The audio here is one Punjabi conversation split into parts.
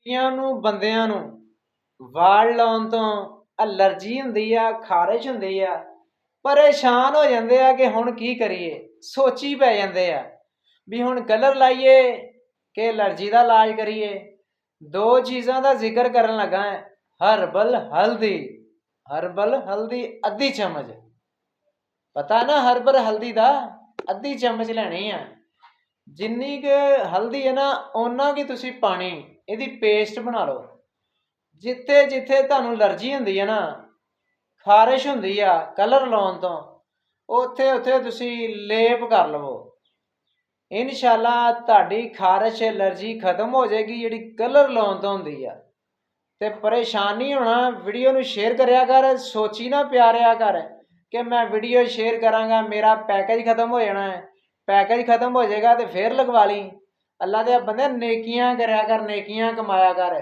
ਕਈਆਂ ਨੂੰ ਬੰਦਿਆਂ ਨੂੰ ਵਾਲ ਲਾਉਣ ਤੋਂ ਅਲਰਜੀ ਹੁੰਦੀ ਆ, ਖਾਰਿਸ਼ ਹੁੰਦੀ ਆ, ਪਰੇਸ਼ਾਨ ਹੋ ਜਾਂਦੇ ਆ ਕਿ ਹੁਣ ਕੀ ਕਰੀਏ। ਸੋਚੀ ਪੈ ਜਾਂਦੇ ਆ ਵੀ ਹੁਣ ਕਲਰ ਲਾਈਏ ਕਿ ਅਲਰਜੀ ਦਾ ਇਲਾਜ ਕਰੀਏ। ਦੋ ਚੀਜ਼ਾਂ ਦਾ ਜ਼ਿਕਰ ਕਰਨ ਲੱਗਾ ਹੈ। ਹਰਬਲ ਹਲਦੀ, ਹਰਬਲ ਹਲਦੀ ਅੱਧੀ ਚਮਚ, ਪਤਾ ਨਾ ਹਰਬਲ ਹਲਦੀ ਦਾ ਅੱਧੀ ਚਮਚ ਲੈਣੀ ਆ। ਜਿੰਨੀ ਕੁ ਹਲਦੀ ਹੈ ਨਾ ਓਨਾ ਕੁ ਤੁਸੀਂ ਪਾਣੀ ਇਹਦੀ ਪੇਸਟ ਬਣਾ ਲਓ। ਜਿੱਥੇ ਜਿੱਥੇ ਤੁਹਾਨੂੰ ਅਲਰਜੀ ਹੁੰਦੀ ਹੈ ਨਾ, ਖਾਰਿਸ਼ ਹੁੰਦੀ ਆ ਕਲਰ ਲਾਉਣ ਤੋਂ, ਉੱਥੇ ਉੱਥੇ ਤੁਸੀਂ ਲੇਪ ਕਰ ਲਵੋ। ਇਨਸ਼ਾਅੱਲਾ ਤੁਹਾਡੀ ਖਾਰਿਸ਼ ਐਲਰਜੀ ਖਤਮ ਹੋ ਜਾਏਗੀ ਜਿਹੜੀ ਕਲਰ ਲਾਉਣ ਤੋਂ ਹੁੰਦੀ ਆ। ਤੇ ਪਰੇਸ਼ਾਨ ਨਹੀਂ ਹੋਣਾ। ਵੀਡੀਓ ਨੂੰ ਸ਼ੇਅਰ ਕਰਿਆ ਕਰ, ਸੋਚੀ ਨਾ ਪਿਆਰਿਆ ਕਰ ਕਿ ਮੈਂ ਵੀਡੀਓ ਸ਼ੇਅਰ ਕਰਾਂਗਾ ਮੇਰਾ ਪੈਕੇਜ ਖਤਮ ਹੋ ਜਾਣਾ ਹੈ। ਪੈਕੇਜ ਖਤਮ ਹੋ ਜਾਏਗਾ ਤੇ ਫੇਰ ਲਗਵਾ ਲਈ। ਅੱਲਾ ਦੇ ਬੰਦੇ ਨੇਕੀਆਂ ਕਰਿਆ ਕਰ, ਨੇਕੀਆਂ ਕਮਾਇਆ ਕਰ।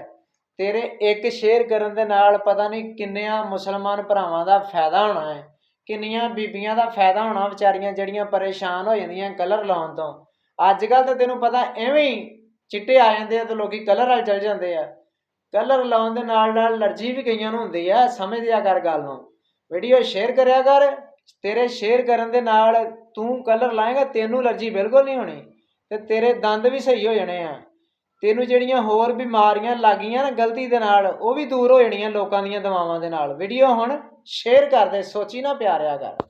ਤੇਰੇ ਇੱਕ ਸ਼ੇਅਰ ਕਰਨ ਦੇ ਨਾਲ ਪਤਾ ਨਹੀਂ ਕਿੰਨਿਆਂ ਮੁਸਲਮਾਨ ਭਰਾਵਾਂ ਦਾ ਫਾਇਦਾ ਹੋਣਾ ਹੈ, ਕਿੰਨੀਆਂ ਬੀਬੀਆਂ ਦਾ ਫਾਇਦਾ ਹੋਣਾ ਵਿਚਾਰੀਆਂ ਜਿਹੜੀਆਂ ਪਰੇਸ਼ਾਨ ਹੋ ਜਾਂਦੀਆਂ ਕਲਰ ਲਾਉਣ ਤੋਂ। ਅੱਜ ਕੱਲ੍ਹ ਤਾਂ ਤੈਨੂੰ ਪਤਾ ਐਵੇਂ ਹੀ ਚਿੱਟੇ ਆ ਜਾਂਦੇ ਆ ਤੇ ਲੋਕੀ ਕਲਰ ਵਾਲ ਚਲ ਜਾਂਦੇ ਆ। ਕਲਰ ਲਾਉਣ ਦੇ ਨਾਲ ਨਾਲ ਅਲਰਜੀ ਵੀ ਕਈਆਂ ਨੂੰ ਹੁੰਦੀ ਆ। ਸਮਝ ਲਿਆ ਕਰ ਗੱਲ ਨੂੰ। ਵੀਡੀਓ ਸ਼ੇਅਰ ਕਰਿਆ ਕਰ। ਤੇਰੇ ਸ਼ੇਅਰ ਕਰਨ ਦੇ ਨਾਲ ਤੂੰ ਕਲਰ ਲਾਏਗਾ, ਤੈਨੂੰ ਅਲਰਜੀ ਬਿਲਕੁਲ ਨਹੀਂ ਹੋਣੀ ਤੇ ਤੇਰੇ ਦੰਦ ਵੀ ਸਹੀ ਹੋ ਜਾਣੇ ਆ। ਤੈਨੂੰ ਜਿਹੜੀਆਂ ਹੋਰ ਬਿਮਾਰੀਆਂ ਲੱਗੀਆਂ ਨਾ ਗਲਤੀ ਦੇ ਨਾਲ, ਉਹ ਵੀ ਦੂਰ ਹੋ ਜਾਣੀਆਂ ਲੋਕਾਂ ਦੀਆਂ ਦਵਾਵਾਂ ਦੇ ਨਾਲ। ਵੀਡੀਓ ਹੁਣ ਸ਼ੇਅਰ ਕਰ ਦੇ, ਸੋਚੀ ਨਾ ਪਿਆਰਿਆ ਕਰ।